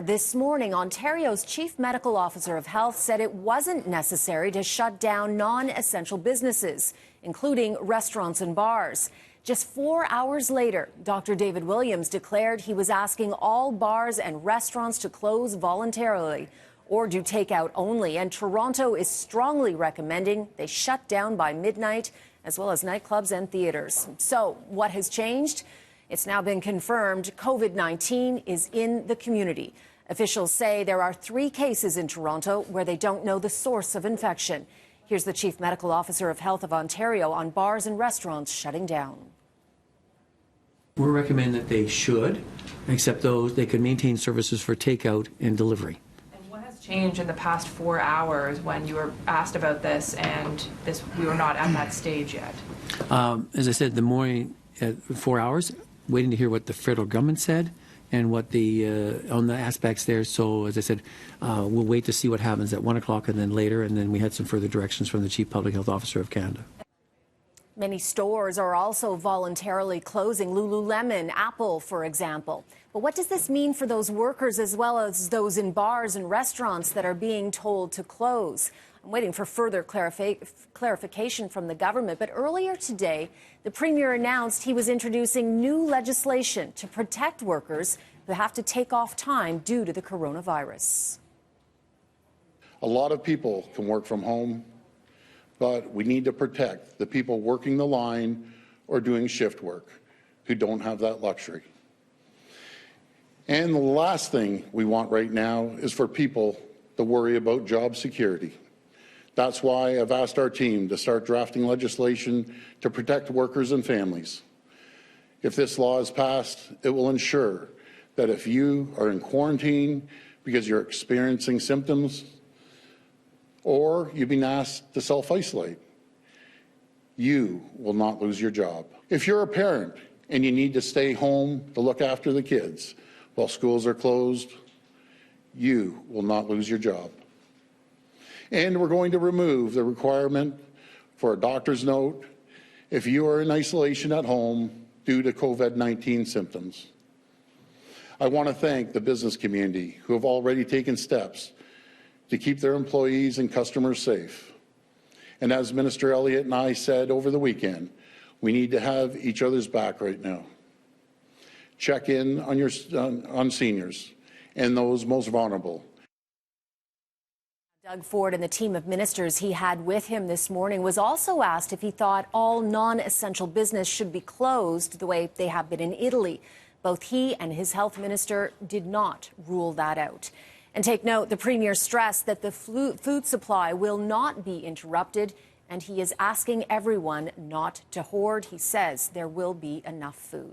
This morning, Ontario's Chief Medical Officer of Health said it wasn't necessary to shut down non-essential businesses, including restaurants and bars. Just 4 hours later, Dr. David Williams declared he was asking all bars and restaurants to close voluntarily or do takeout only. And Toronto is strongly recommending they shut down by midnight, as well as nightclubs and theaters. So what has changed? It's now been confirmed COVID-19 is in the community. Officials say there are 3 cases in Toronto where they don't know the source of infection. Here's the Chief Medical Officer of Health of Ontario on bars and restaurants shutting down. We recommend that they should, except those they could maintain services for takeout and delivery. And what has changed in the past 4 hours when you were asked about this and we were not at that stage yet? As I said, the morning at 4 hours, waiting to hear what the federal government said and what the on the aspects there. So as I said, we'll wait to see what happens at 1 o'clock and then later, and then we had some further directions from the Chief Public Health Officer of Canada. Many stores are also voluntarily closing, Lululemon, Apple, for example. But what does this mean for those workers as well as those in bars and restaurants that are being told to close? I'm waiting for further clarification from the government. But earlier today, the Premier announced he was introducing new legislation to protect workers who have to take off time due to the coronavirus. A lot of people can work from home, but we need to protect the people working the line or doing shift work who don't have that luxury. And the last thing we want right now is for people to worry about job security. That's why I've asked our team to start drafting legislation to protect workers and families. If this law is passed, it will ensure that if you are in quarantine because you're experiencing symptoms or you've been asked to self-isolate, you will not lose your job. If you're a parent and you need to stay home to look after the kids while schools are closed, you will not lose your job. And we're going to remove the requirement for a doctor's note if you are in isolation at home due to COVID-19 symptoms. I want to thank the business community who have already taken steps to keep their employees and customers safe. And as Minister Elliott and I said over the weekend, we need to have each other's back right now. Check in on seniors and those most vulnerable. Doug Ford and the team of ministers he had with him this morning was also asked if he thought all non-essential business should be closed the way they have been in Italy. Both he and his health minister did not rule that out. And take note, the Premier stressed that the food supply will not be interrupted, and he is asking everyone not to hoard. He says there will be enough food.